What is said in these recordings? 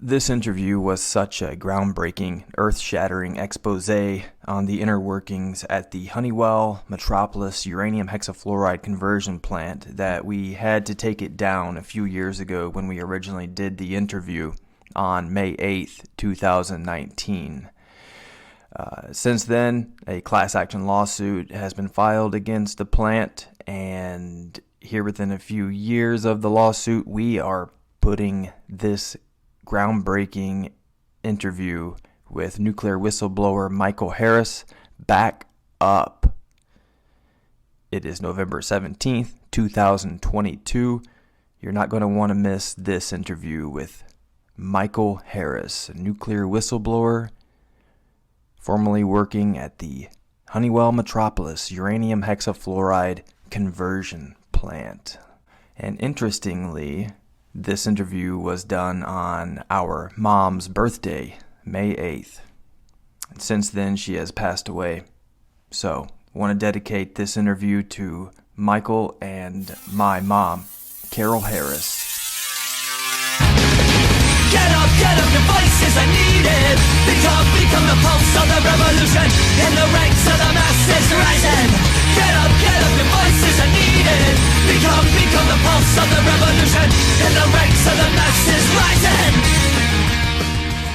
This interview was such a groundbreaking, earth-shattering exposé on the inner workings at the Honeywell-Metropolis uranium hexafluoride conversion plant that we had to take it down a few years ago when we originally did the interview on May 8th, 2019. Since then, a class action lawsuit has been filed against the plant, and here within a few years of the lawsuit, we are putting this groundbreaking interview with nuclear whistleblower Michael Harris back up. It is November 17th, 2022. You're not going to want to miss this interview with Michael Harris, a nuclear whistleblower formerly working at the Honeywell-Metropolis uranium hexafluoride conversion plant. And interestingly, this interview was done on our mom's birthday, May 8th. And since then, she has passed away. So, I want to dedicate this interview to Michael and my mom, Carol Harris. Get up, your voices are needed. Become the pulse of the revolution. In the ranks of the masses rising. Get up, your voices are needed. Become the pulse of the revolution. In the ranks of the masses rising.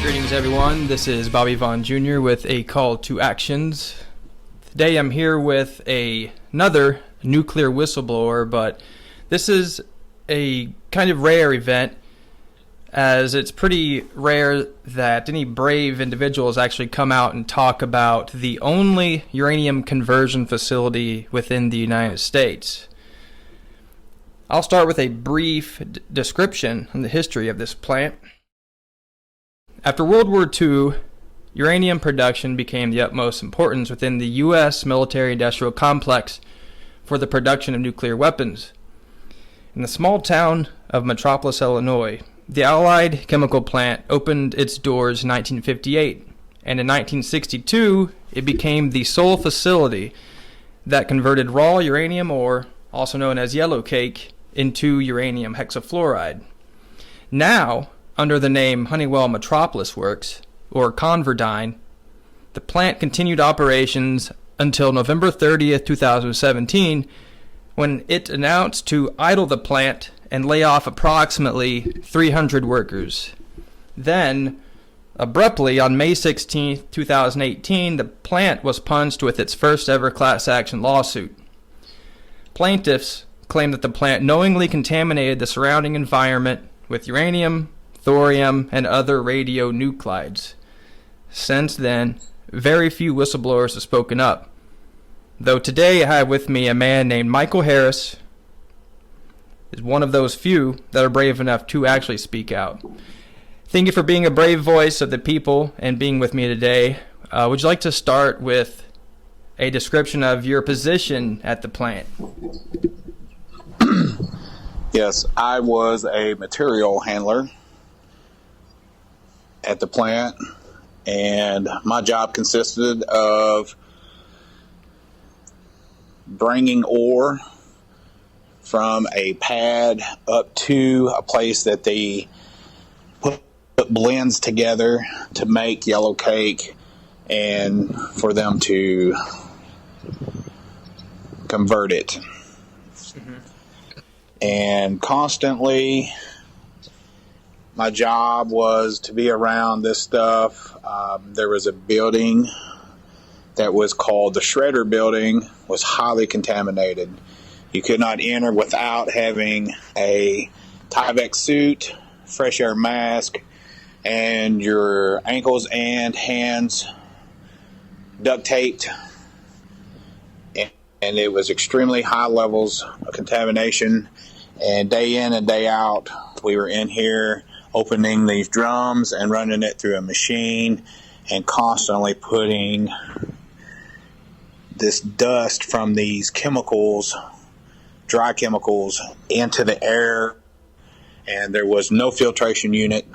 Greetings everyone, this is Bobby Vaughn Jr. with a call to actions. Today I'm here with another nuclear whistleblower, but this is a kind of rare event, as it's pretty rare that any brave individuals actually come out and talk about the only uranium conversion facility within the United States. I'll start with a brief description on the history of this plant. After World War II, uranium production became the utmost importance within the U.S. military-industrial complex for the production of nuclear weapons. In the small town of Metropolis, Illinois, the Allied Chemical Plant opened its doors in 1958, and in 1962, it became the sole facility that converted raw uranium ore, also known as yellow cake, into uranium hexafluoride. Now, under the name Honeywell-Metropolis Works, or ConverDyn, the plant continued operations until November 30th, 2017, when it announced to idle the plant and lay off approximately 300 workers. Then, abruptly, on May 16, 2018, the plant was punched with its first ever class action lawsuit. Plaintiffs claimed that the plant knowingly contaminated the surrounding environment with uranium, thorium, and other radionuclides. Since then, very few whistleblowers have spoken up, though today I have with me a man named Michael Harris, is one of those few that are brave enough to actually speak out. Thank you for being a brave voice of the people and being with me today. Would you like to start with a description of your position at the plant? Yes, I was a material handler at the plant, and my job consisted of bringing ore from a pad up to a place that they put blends together to make yellow cake, and for them to convert it. And constantly, my job was to be around this stuff. There was a building that was called the Shredder Building, was highly contaminated. You could not enter without having a Tyvek suit, fresh air mask, and your ankles and hands duct taped. And it was extremely high levels of contamination. And day in and day out, we were in here opening these drums and running it through a machine and constantly putting this dust from these chemicals, dry chemicals, into the air. And there was no filtration unit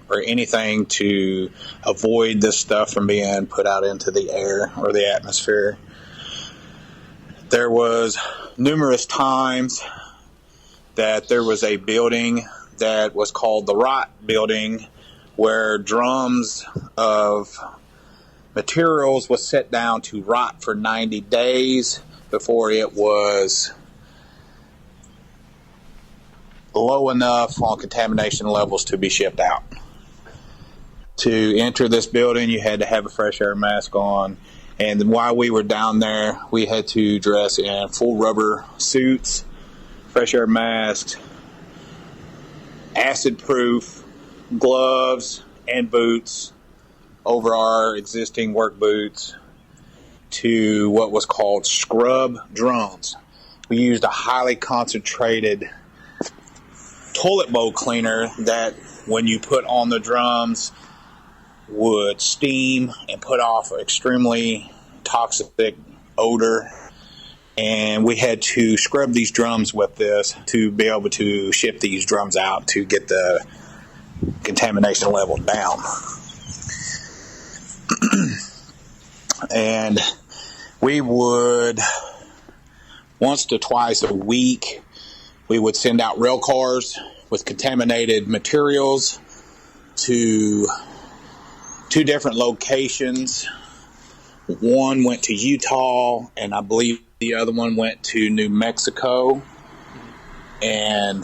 or anything to avoid this stuff from being put out into the air or the atmosphere. There was numerous times that there was a building that was called the Rot Building, where drums of materials was set down to rot for 90 days before it was low enough on contamination levels to be shipped out. To enter this building, you had to have a fresh air mask on. And while we were down there, we had to dress in full rubber suits, fresh air masks, acid-proof gloves and boots over our existing work boots to what was called scrub drums. We used a highly concentrated toilet bowl cleaner that, when you put on the drums, would steam and put off extremely toxic odor, and we had to scrub these drums with this to be able to ship these drums out to get the contamination level down. And we would, once to twice a week, we would send out rail cars with contaminated materials to 2 different locations. One went to Utah, and I believe the other one went to New Mexico. And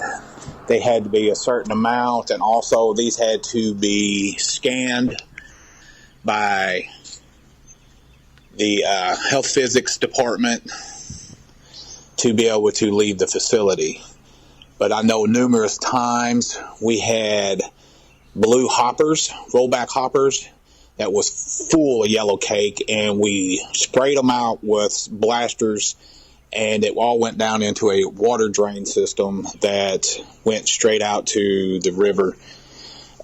they had to be a certain amount, and also these had to be scanned by the health physics department to be able to leave the facility. But I know numerous times we had blue hoppers, rollback hoppers, that was full of yellow cake, and we sprayed them out with blasters, and it all went down into a water drain system that went straight out to the river.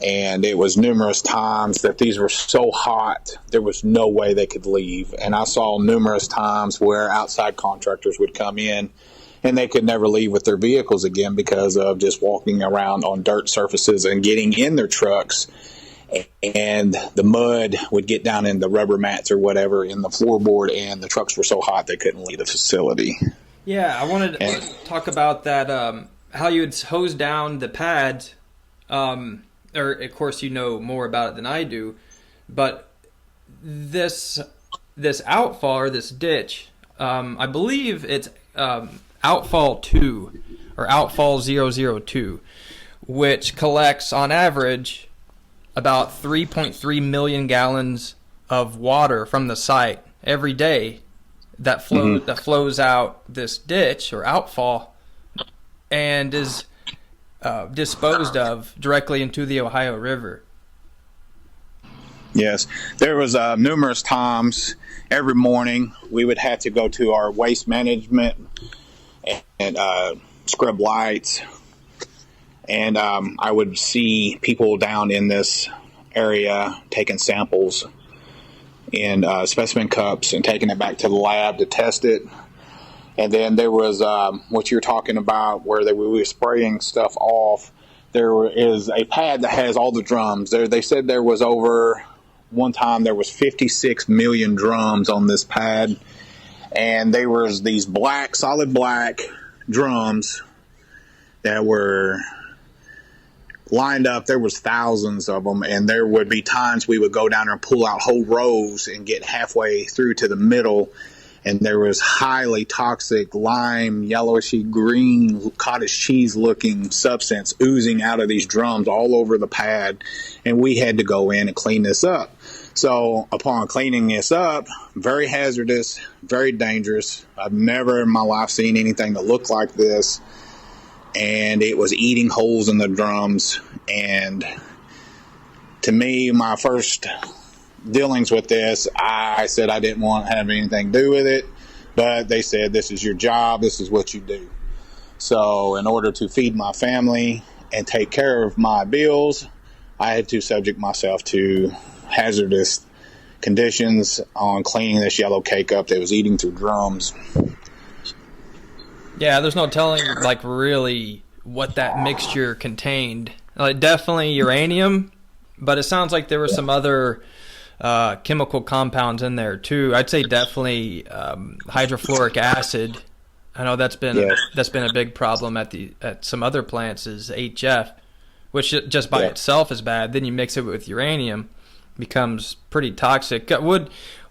And it was numerous times that these were so hot, there was no way they could leave. And I saw numerous times where outside contractors would come in and they could never leave with their vehicles again because of just walking around on dirt surfaces and getting in their trucks. And the mud would get down in the rubber mats or whatever in the floorboard, and the trucks were so hot they couldn't leave the facility. Yeah, I wanted to talk about that, how you would hose down the pads. Or, of course, you know more about it than I do, but this outfall, or this ditch, I believe it's outfall 2, or outfall 002, which collects, on average, about 3.3 million gallons of water from the site every day that flows out this ditch or outfall and is disposed of directly into the Ohio River. Yes, there was numerous times every morning we would have to go to our waste management and scrub lights, and I would see people down in this area taking samples in specimen cups and taking it back to the lab to test it. And then there was what you're talking about where we were spraying stuff off. There is a pad that has all the drums. They said there was one time there was 56 million drums on this pad. And there was these solid black drums that were lined up. There was thousands of them, and there would be times we would go down there and pull out whole rows and get halfway through to the middle, and there was highly toxic lime, yellowishy green, cottage cheese looking substance oozing out of these drums all over the pad, and we had to go in and clean this up. So upon cleaning this up, very hazardous, very dangerous. I've never in my life seen anything that looked like this, and it was eating holes in the drums. And to me, my first dealings with this, I said I didn't want to have anything to do with it, but they said, this is your job, this is what you do. So in order to feed my family and take care of my bills, I had to subject myself to hazardous conditions on cleaning this yellow cake up that was eating through drums. Yeah, there's no telling like really what that mixture contained. Like definitely uranium, but it sounds like there were some other chemical compounds in there too. I'd say definitely hydrofluoric acid. I know that's been a big problem at some other plants is HF. which just by itself is bad. Then you mix it with uranium, becomes pretty toxic.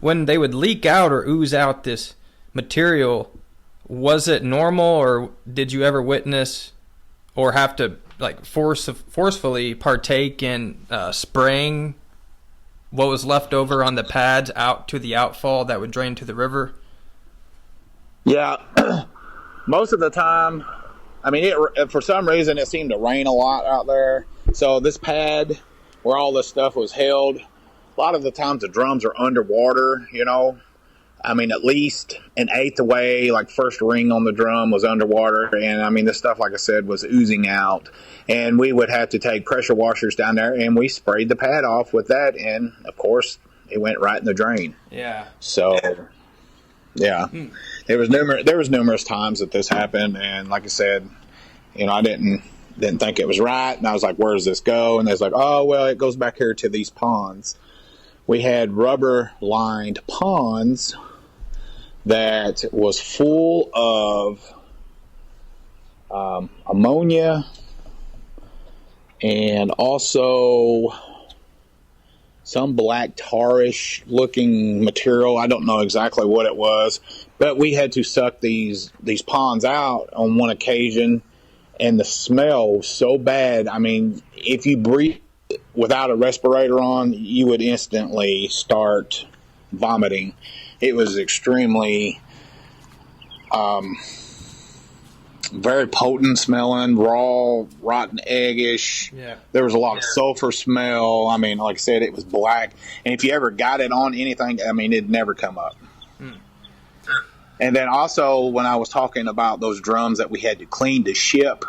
When they would leak out or ooze out this material, was it normal, or did you ever witness or have to like forcefully partake in spraying what was left over on the pads out to the outfall that would drain to the river? Yeah, most of the time, I mean, for some reason it seemed to rain a lot out there. So this pad where all this stuff was held, a lot of the times the drums are underwater, you know. I mean, at least an eighth away, like first ring on the drum was underwater. And I mean, this stuff, like I said, was oozing out. And we would have to take pressure washers down there, and we sprayed the pad off with that. And of course, it went right in the drain. Yeah. So, yeah, there was numerous times that this happened. And like I said, you know, I didn't think it was right. And I was like, where does this go? And they was like, oh, well, it goes back here to these ponds. We had rubber lined ponds that was full of ammonia and also some black tarish looking material. I don't know exactly what it was, but we had to suck these ponds out on one occasion, and the smell was so bad. I mean, if you breathe without a respirator on, you would instantly start vomiting. It was extremely very potent smelling, raw, rotten eggish. Yeah. There was a lot of sulfur smell. I mean, like I said, it was black. And if you ever got it on anything, I mean, it'd never come up. And then also, when I was talking about those drums that we had to clean to ship,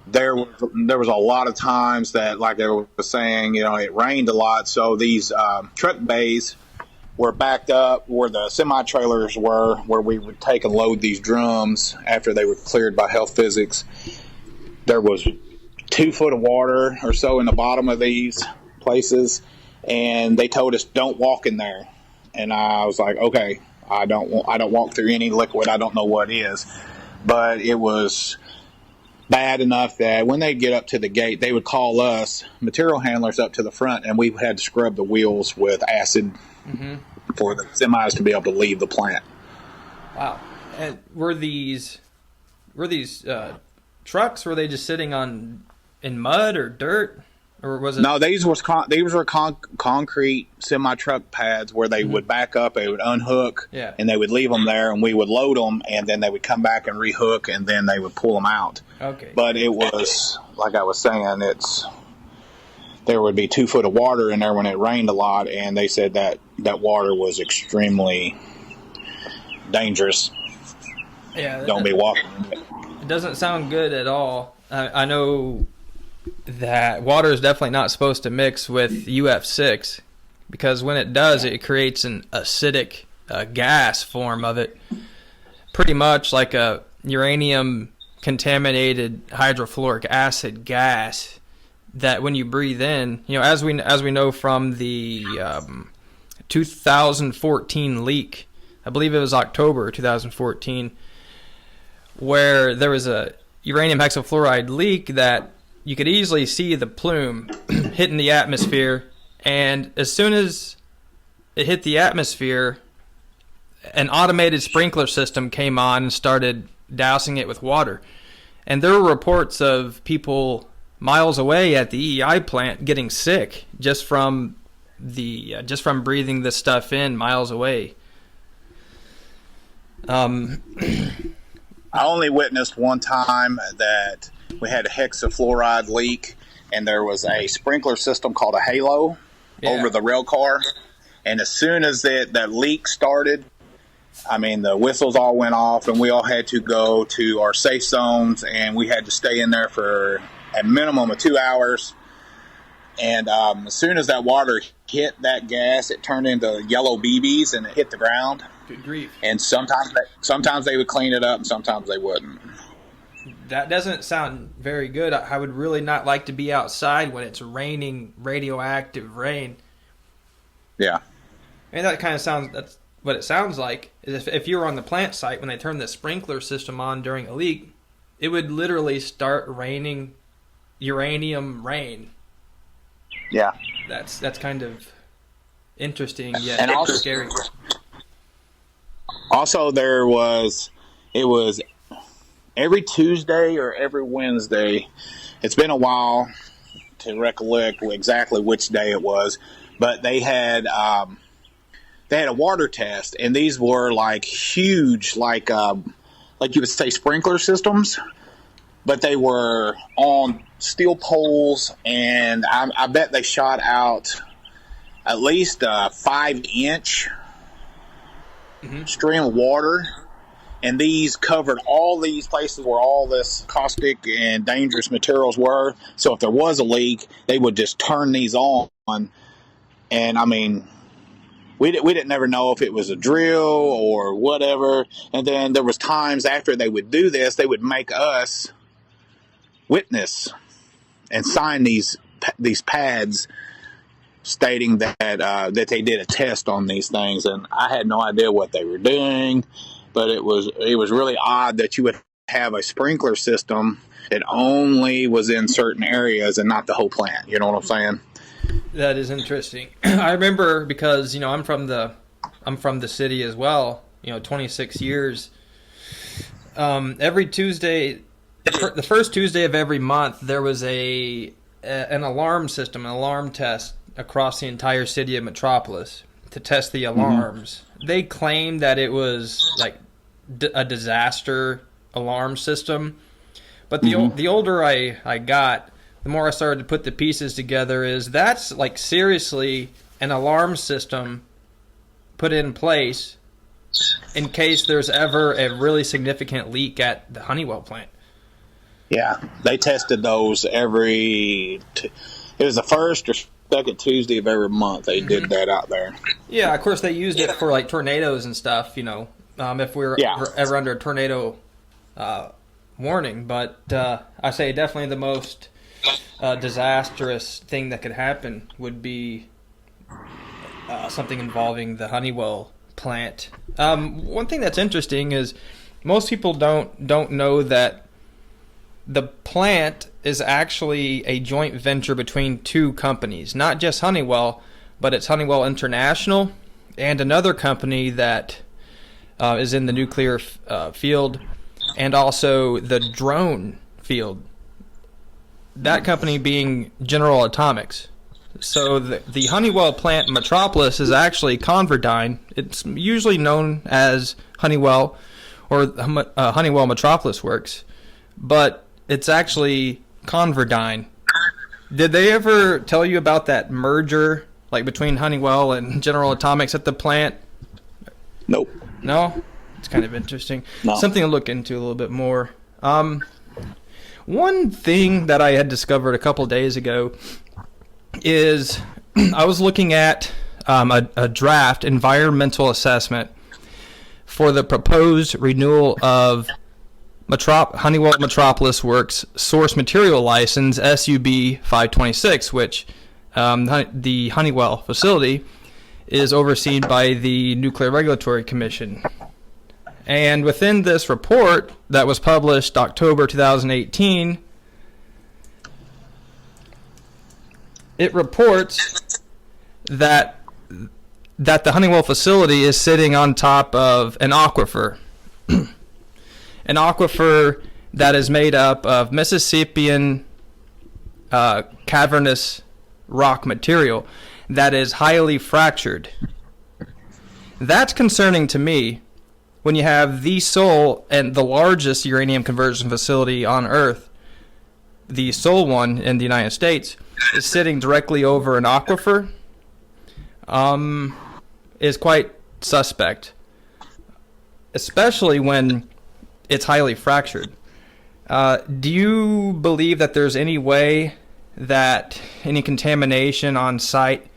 there was a lot of times that, like I was saying, you know, it rained a lot. So these truck bays were backed up where the semi-trailers were, where we would take and load these drums after they were cleared by health physics. There was 2 foot of water or so in the bottom of these places, and they told us don't walk in there. And I was like, okay, I don't walk through any liquid. I don't know what it is. But it was bad enough that when they'd get up to the gate, they would call us material handlers up to the front, and we had to scrub the wheels with acid for the semis to be able to leave the plant. Wow. And were these trucks, were they just sitting in mud or dirt, or was it? No, these were concrete semi-truck pads where they would back up, they would unhook, and they would leave them there, and we would load them, and then they would come back and rehook, and then they would pull them out. Okay. But it was, like I was saying, there would be 2 foot of water in there when it rained a lot, and they said that water was extremely dangerous. Yeah. Don't be walking. It doesn't sound good at all. I know that water is definitely not supposed to mix with UF6, because when it does, it creates an acidic gas form of it, pretty much like a uranium contaminated hydrofluoric acid gas that when you breathe in, you know, as we know from the 2014 leak, I believe it was October 2014, where there was a uranium hexafluoride leak that you could easily see the plume hitting the atmosphere, and as soon as it hit the atmosphere, an automated sprinkler system came on and started dousing it with water. And there were reports of people miles away at the EEI plant getting sick just from breathing this stuff in miles away. I only witnessed one time that we had a hexafluoride leak, and there was a sprinkler system called a halo over the rail car. And as soon as that leak started, I mean, the whistles all went off, and we all had to go to our safe zones, and we had to stay in there for a minimum of 2 hours. And as soon as that water hit that gas, it turned into yellow BBs, and it hit the ground. Good grief. And sometimes they would clean it up, and sometimes they wouldn't. That doesn't sound very good. I would really not like to be outside when it's raining radioactive rain. Yeah. And that kind of sounds, that's what it sounds like, is if you were on the plant site when they turned the sprinkler system on during a leak, it would literally start raining uranium rain. Yeah. That's kind of interesting, yet And also, scary. Also, it was every Tuesday or every Wednesday. It's been a while to recollect exactly which day it was, but they had a water test, and these were like huge, like you would say sprinkler systems, but they were on steel poles, and I bet they shot out at least a 5-inch stream of water, and these covered all these places where all this caustic and dangerous materials were. So if there was a leak, they would just turn these on, and I mean, we didn't never know if it was a drill or whatever. And then there was times after they would do this, they would make us witness and sign these pads stating that they did a test on these things, and I had no idea what they were doing. But it was really odd that you would have a sprinkler system that only was in certain areas and not the whole plant. You know what I'm saying? That is interesting. I remember because I'm from the city as well. 26 years. Every Tuesday, the first Tuesday of every month, there was an alarm system, an alarm test across the entire city of Metropolis to test the alarms. They claimed that it was like a disaster alarm system, but the older I got, the more I started to put the pieces together. That's like seriously an alarm system put in place in case there's ever a really significant leak at the Honeywell plant. Yeah, they tested those it was the first or second Tuesday of every month they did that out there. Yeah, of course they used it for like tornadoes and stuff, if we were ever under a tornado warning. But I say definitely the most disastrous thing that could happen would be something involving the Honeywell plant. One thing that's interesting is most people don't know that the plant is actually a joint venture between two companies, not just Honeywell, but it's Honeywell International and another company that is in the nuclear field and also the drone field. That company being General Atomics. So the Honeywell plant in Metropolis is actually ConverDyn. It's usually known as Honeywell or Honeywell Metropolis Works, but it's actually ConverDyn. Did they ever tell you about that merger, like between Honeywell and General Atomics at the plant? Nope. No? It's kind of interesting. No. Something to look into a little bit more. One thing that I had discovered a couple days ago is I was looking at a draft environmental assessment for the proposed renewal of Honeywell Metropolis Works Source Material License SUB 526, which the Honeywell facility is overseen by the Nuclear Regulatory Commission. And within this report that was published October 2018, it reports that the Honeywell facility is sitting on top of an aquifer. An aquifer that is made up of Mississippian cavernous rock material that is highly fractured. That's concerning to me when you have the sole and the largest uranium conversion facility on Earth, the sole one in the United States, is sitting directly over an aquifer, is quite suspect, especially when it's highly fractured. Do you believe that there's any way that any contamination on site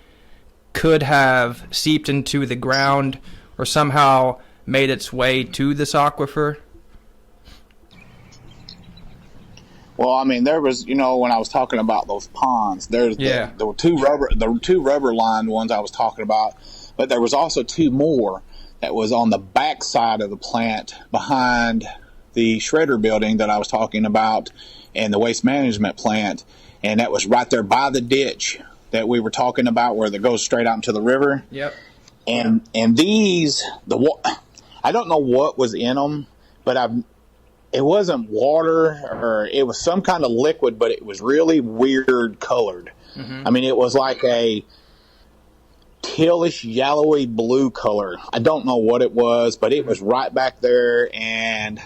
could have seeped into the ground or somehow made its way to this aquifer? Well, I mean, there was, when I was talking about those ponds, there were two rubber lined ones I was talking about, but there was also two more that was on the back side of the plant behind the shredder building that I was talking about. and the waste management plant, and that was right there by the ditch that we were talking about, where it goes straight out into the river. Yep. And these, I don't know what was in them, but it wasn't water, or it was some kind of liquid, but it was really weird colored. I mean, it was like a tealish, yellowy blue color. I don't know what it was, but it was right back there. And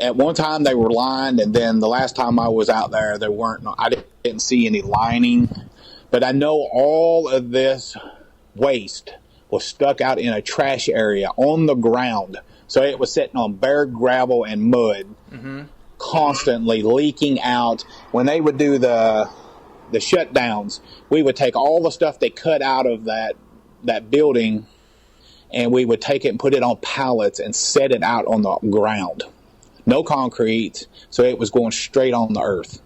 at one time they were lined, and then the last time I was out there, I didn't see any lining. But I know all of this waste was stuck out in a trash area on the ground. So it was sitting on bare gravel and mud, constantly leaking out. When they would do the shutdowns, we would take all the stuff they cut out of that building, and we would take it and put it on pallets and set it out on the ground. No concrete, so it was going straight on the earth.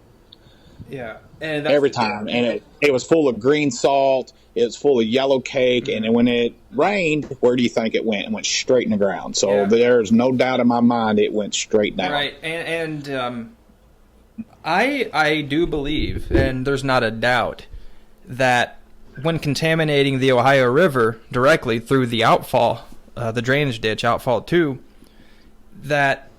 Yeah. And every time. And it was full of green salt. It was full of yellow cake. And when it rained, where do you think it went? It went straight in the ground. So there's no doubt in my mind it went straight down. Right. And I do believe, and there's not a doubt, that when contaminating the Ohio River directly through the outfall, the drainage ditch, outfall 2, that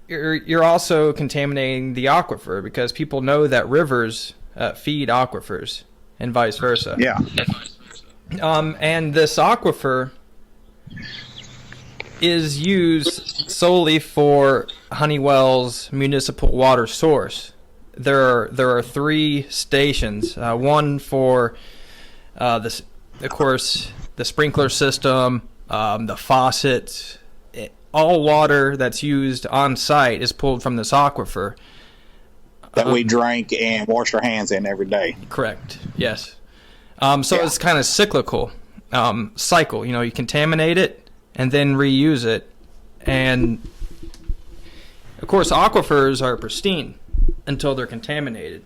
you're also contaminating the aquifer, because people know that rivers feed aquifers and vice versa. Yeah. And this aquifer is used solely for Honeywell's municipal water source. There are 3 stations. One for this, of course, the sprinkler system, the faucets. All water that's used on site is pulled from this aquifer that we drink and wash our hands in every day. Correct. Yes. So it's kind of cyclical cycle. You contaminate it and then reuse it, and of course aquifers are pristine until they're contaminated.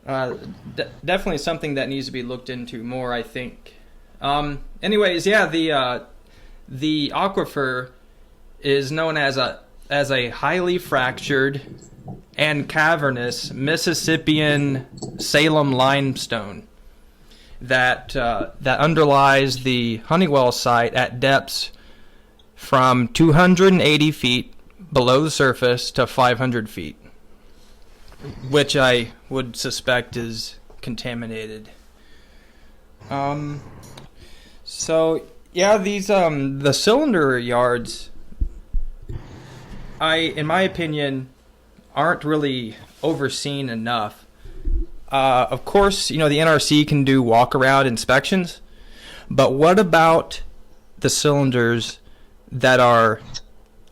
Definitely something that needs to be looked into more, I think. Anyways, the aquifer is known as a highly fractured and cavernous Mississippian Salem limestone that underlies the Honeywell site at depths from 280 feet below the surface to 500 feet, which I would suspect is contaminated. So yeah, these the cylinder yards, in my opinion, aren't really overseen enough. Of course, the NRC can do walk-around inspections, but what about the cylinders that are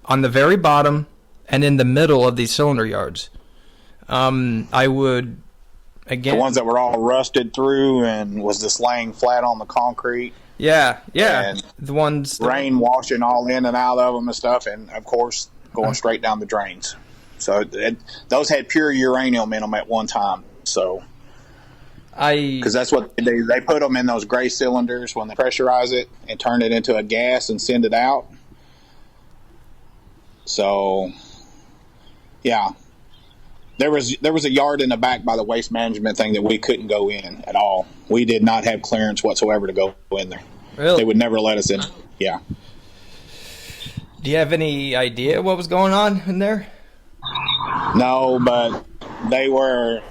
on the very bottom and in the middle of these cylinder yards? I would, again... The ones that were all rusted through and was just laying flat on the concrete. Yeah. And the ones... rain washing all in and out of them and stuff, and, of course, going straight down the drains. So those had pure uranium in them at one time. So, because that's what they do. They put them in those gray cylinders when they pressurize it and turn it into a gas and send it out. So, yeah, there was a yard in the back by the waste management thing that we couldn't go in at all. We did not have clearance whatsoever to go in there. Really? They would never let us in. Yeah. Do you have any idea what was going on in there? No, but they were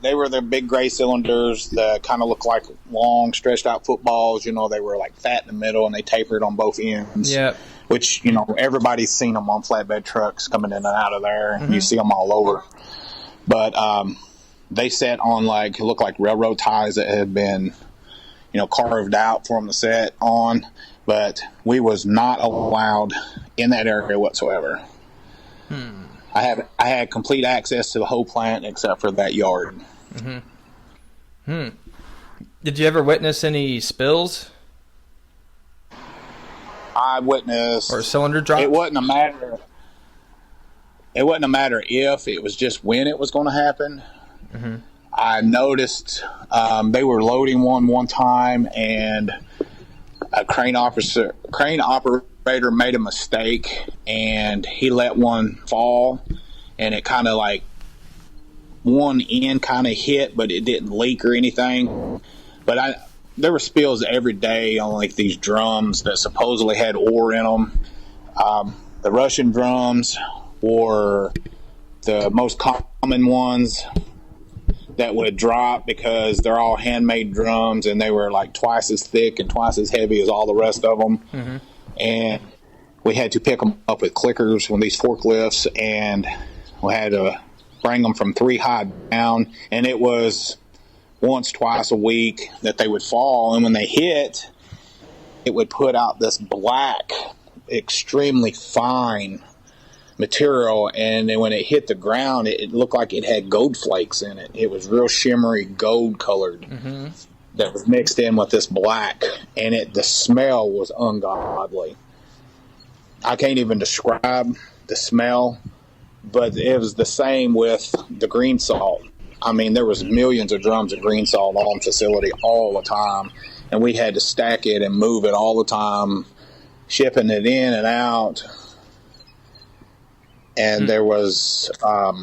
the big gray cylinders that kind of looked like long, stretched out footballs. They were like fat in the middle and they tapered on both ends. Yeah. Which, everybody's seen them on flatbed trucks coming in and out of there. Mm-hmm. You see them all over. But they set on it looked like railroad ties that had been, carved out for them to set on. But we was not allowed in that area whatsoever. I had complete access to the whole plant except for that yard. Did you ever witness any spills? I witnessed, or cylinder drops. It wasn't a matter if, it was just when it was going to happen. I noticed they were loading one time, and a crane operator made a mistake, and he let one fall, and it kind of like one end kind of hit, but it didn't leak or anything. But there were spills every day on like these drums that supposedly had ore in them. The Russian drums were the most common ones that would drop because they're all handmade drums, and they were like twice as thick and twice as heavy as all the rest of them. Mm-hmm. And we had to pick them up with clickers with these forklifts, and we had to bring them from 3 high down, and it was once, twice a week that they would fall, and when they hit, it would put out this black, extremely fine material, and then when it hit the ground, it looked like it had gold flakes in it. It was real shimmery, gold colored, mm-hmm. that was mixed in with this black, and the smell was ungodly. I can't even describe the smell, but it was the same with the green salt. I mean, there was millions of drums of green salt on facility all the time, and we had to stack it and move it all the time, shipping it in and out. And there was a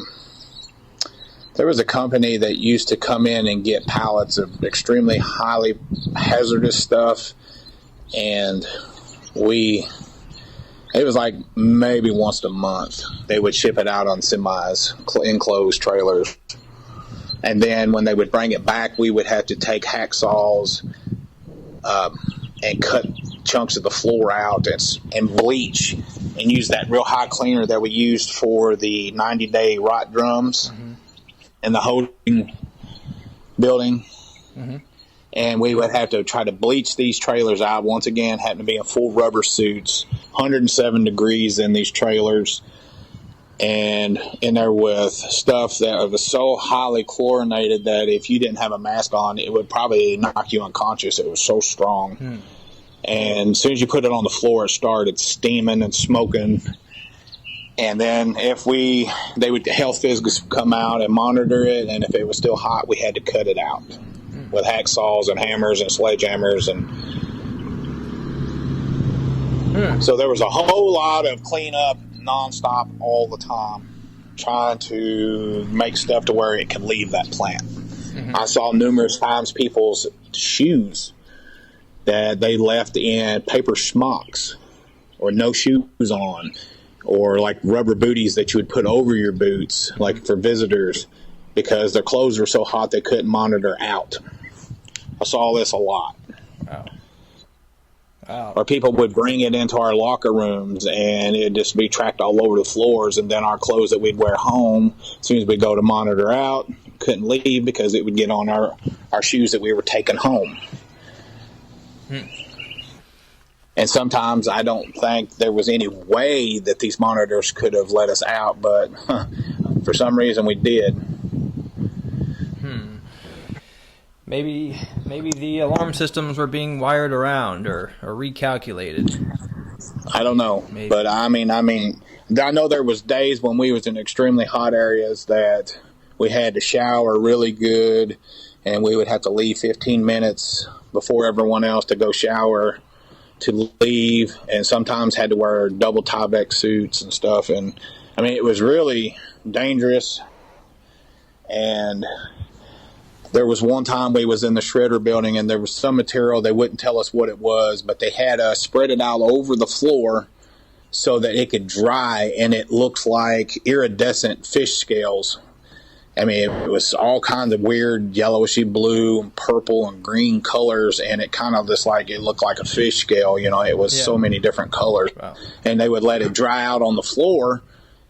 company that used to come in and get pallets of extremely highly hazardous stuff, and it was like maybe once a month they would ship it out on semis, enclosed trailers. And then when they would bring it back, we would have to take hacksaws and cut chunks of the floor out and bleach and use that real high cleaner that we used for the 90-day rot drums, mm-hmm. in the holding building. Mm-hmm. And we would have to try to bleach these trailers out. Once again, having to be in full rubber suits, 107 degrees in these trailers, and in there with stuff that was so highly chlorinated that if you didn't have a mask on, it would probably knock you unconscious. It was so strong. Hmm. And as soon as you put it on the floor, it started steaming and smoking. And then health physicists would come out and monitor it, and if it was still hot, we had to cut it out with hacksaws and hammers and sledgehammers. And so there was a whole lot of cleanup nonstop all the time, trying to make stuff to where it could leave that plant. Mm-hmm. I saw numerous times people's shoes that they left in paper smocks or no shoes on, or like rubber booties that you would put over your boots, like for visitors, because their clothes were so hot they couldn't monitor out. I saw this a lot. Wow. Or people would bring it into our locker rooms and it'd just be tracked all over the floors, and then our clothes that we'd wear home, as soon as we go to monitor out, couldn't leave because it would get on our shoes that we were taking home. And sometimes I don't think there was any way that these monitors could have let us out, but for some reason we did. Maybe the alarm systems were being wired around or recalculated. I don't know. Maybe. But I mean, I know there was days when we was in extremely hot areas that we had to shower really good, and we would have to leave 15 minutes before everyone else to go shower to leave, and sometimes had to wear double Tyvek suits and stuff. And I mean, it was really dangerous. And there was one time we was in the shredder building, and there was some material, they wouldn't tell us what it was, but they had us spread it out over the floor so that it could dry, and it looks like iridescent fish scales. I mean, it was all kinds of weird yellowishy blue and purple and green colors, and it kind of just like, it looked like a fish scale, it was so many different colors. Wow. And they would let it dry out on the floor,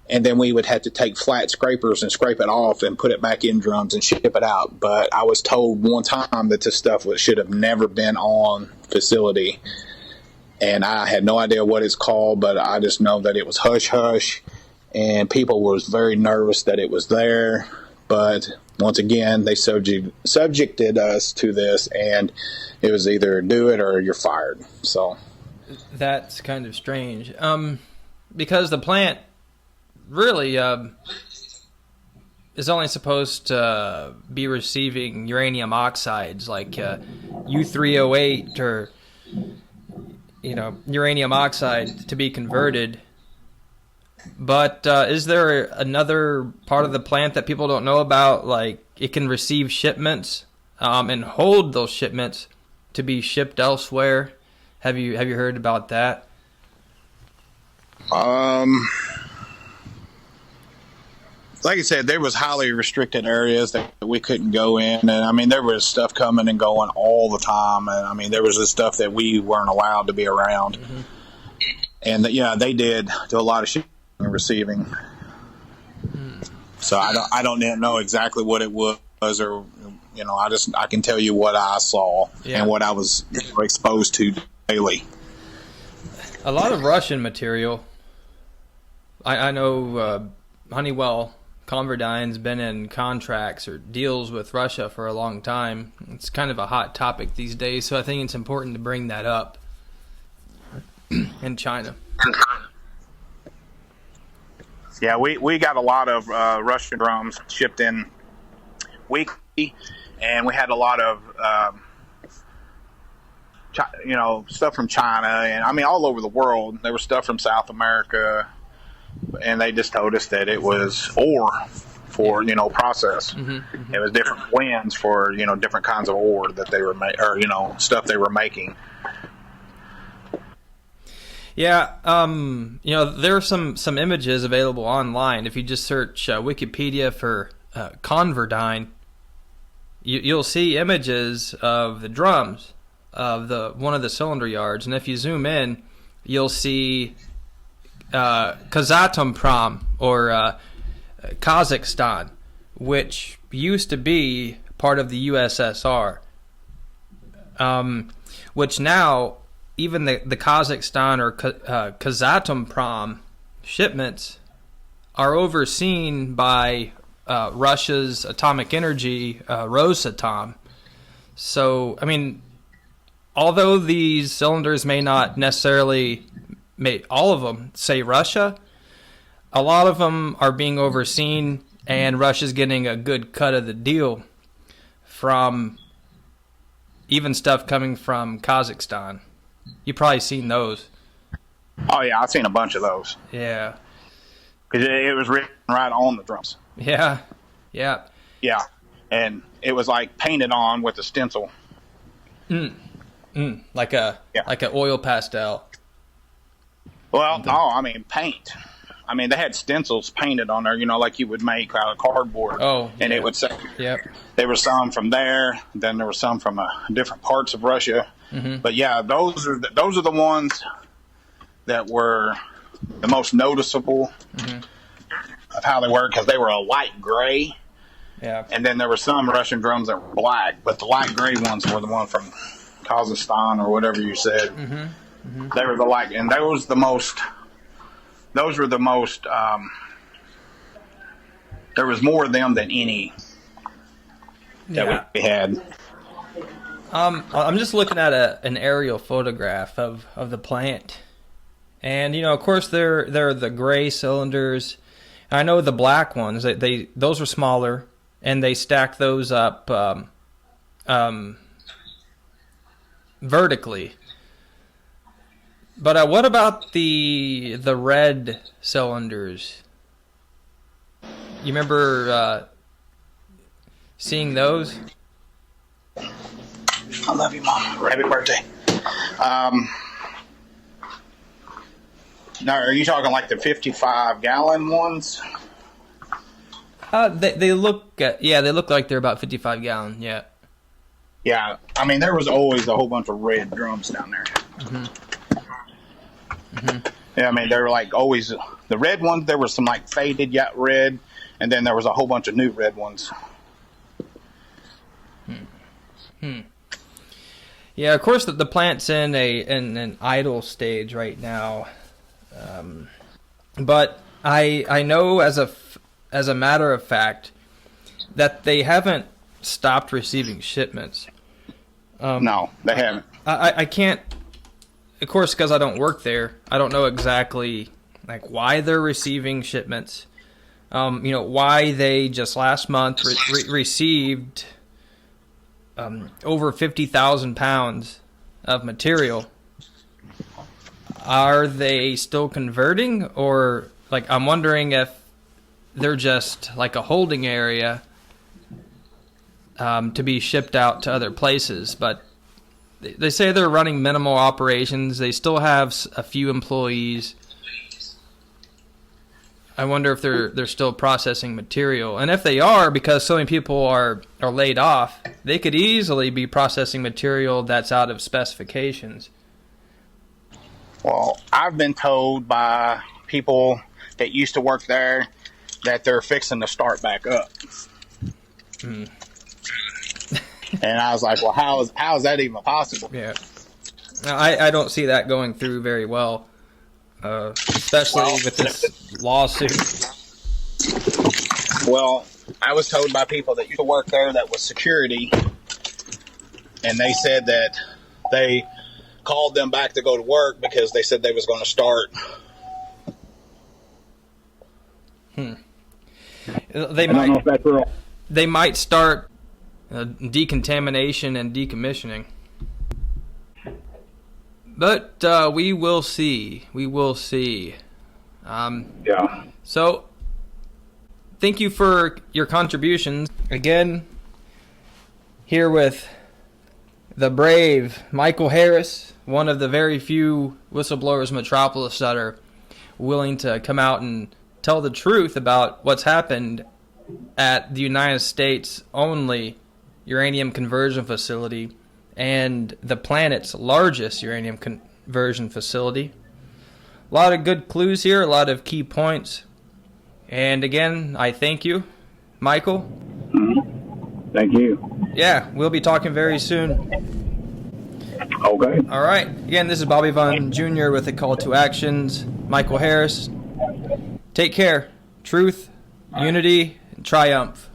and then we would have to take flat scrapers and scrape it off and put it back in drums and ship it out. But I was told one time that this stuff should have never been on facility, and I had no idea what it's called, but I just know that it was hush-hush, and people were very nervous that it was there. But once again, they subjected us to this, and it was either do it or you're fired. So that's kind of strange, because the plant really is only supposed to be receiving uranium oxides like U3O8 or uranium oxide to be converted. But is there another part of the plant that people don't know about? Like it can receive shipments and hold those shipments to be shipped elsewhere. Have you heard about that? Like I said, there was highly restricted areas that we couldn't go in, and I mean there was stuff coming and going all the time, and I mean there was this stuff that we weren't allowed to be around, and yeah, they did do a lot of shipping and receiving. So I don't know exactly what it was, or I can tell you what I saw and what I was exposed to daily. A lot of Russian material. I know Honeywell-Metropolis been in contracts or deals with Russia for a long time. It's kind of a hot topic these days, so I think it's important to bring that up in China. Yeah, we got a lot of Russian drums shipped in weekly, and we had a lot of stuff from China, and I mean all over the world. There was stuff from South America, and they just told us that it was ore for process. It was different blends for different kinds of ore that they were stuff they were making. Yeah, there are some images available online. If you just search Wikipedia for Converdyne, you'll see images of the drums of one of the cylinder yards, and if you zoom in, you'll see Kazatomprom or Kazakhstan, which used to be part of the USSR, which now even the Kazakhstan or Kazatomprom shipments are overseen by Russia's atomic energy, Rosatom. So, I mean, although these cylinders may not necessarily, all of them say Russia, a lot of them are being overseen, and Russia's getting a good cut of the deal from even stuff coming from Kazakhstan. You've probably seen those. Oh, yeah, I've seen a bunch of those. Yeah. Because it was written right on the drums. Yeah. Yeah, and it was like painted on with a stencil. Like an oil pastel. Well, no, I mean paint. I mean, they had stencils painted on there, like you would make out of cardboard. Oh, and it would say, "Yep." There were some from there. Then there were some from different parts of Russia. But yeah, those are the ones that were the most noticeable of how they were, because they were a light gray. Yeah. And then there were some Russian drums that were black, but the light gray ones were the one from Kazakhstan or whatever you said. They were the light, and those were the most. There was more of them than any that we had. I'm just looking at an aerial photograph of the plant, and of course there are the gray cylinders. I know the black ones. Those are smaller, and they stack those up vertically. But what about the red cylinders? You remember seeing those? I love you, Mom. Happy birthday. Now, are you talking like the 55-gallon ones? They look like they're about 55 gallon. Yeah. Yeah, I mean there was always a whole bunch of red drums down there. Yeah, I mean they were like always the red ones. There were some like faded yet red, and then there was a whole bunch of new red ones. Yeah, of course the plant's in an idle stage right now, but I know as a matter of fact that they haven't stopped receiving shipments. No, they haven't. I can't, of course, because I don't work there. I don't know exactly like why they're receiving shipments. Why they just last month received over 50,000 pounds of material. Are they still converting, or like, I'm wondering if they're just like a holding area to be shipped out to other places. But they say they're running minimal operations. They still have a few employees. I wonder if they're still processing material. And if they are, because so many people are laid off, they could easily be processing material that's out of specifications. Well, I've been told by people that used to work there that they're fixing to start back up. And I was like, well, how is that even possible? Yeah. I don't see that going through very well, especially with this lawsuit. Well, I was told by people that used to work there that was security, and they said that they called them back to go to work because they said they was going to start. They might start decontamination and decommissioning. But we will see. We will see. Yeah. So, thank you for your contributions. Again, here with the brave Michael Harris, one of the very few whistleblowers in Metropolis that are willing to come out and tell the truth about what's happened at the United States only uranium conversion facility and the planet's largest uranium conversion facility. A lot of good clues here, a lot of key points. And again, I thank you, Michael. Thank you. Yeah, we'll be talking very soon. Okay. All right. Again, this is Bobby Vaughn Jr. with a call to actions. Michael Harris. Take care. Truth, unity, and triumph.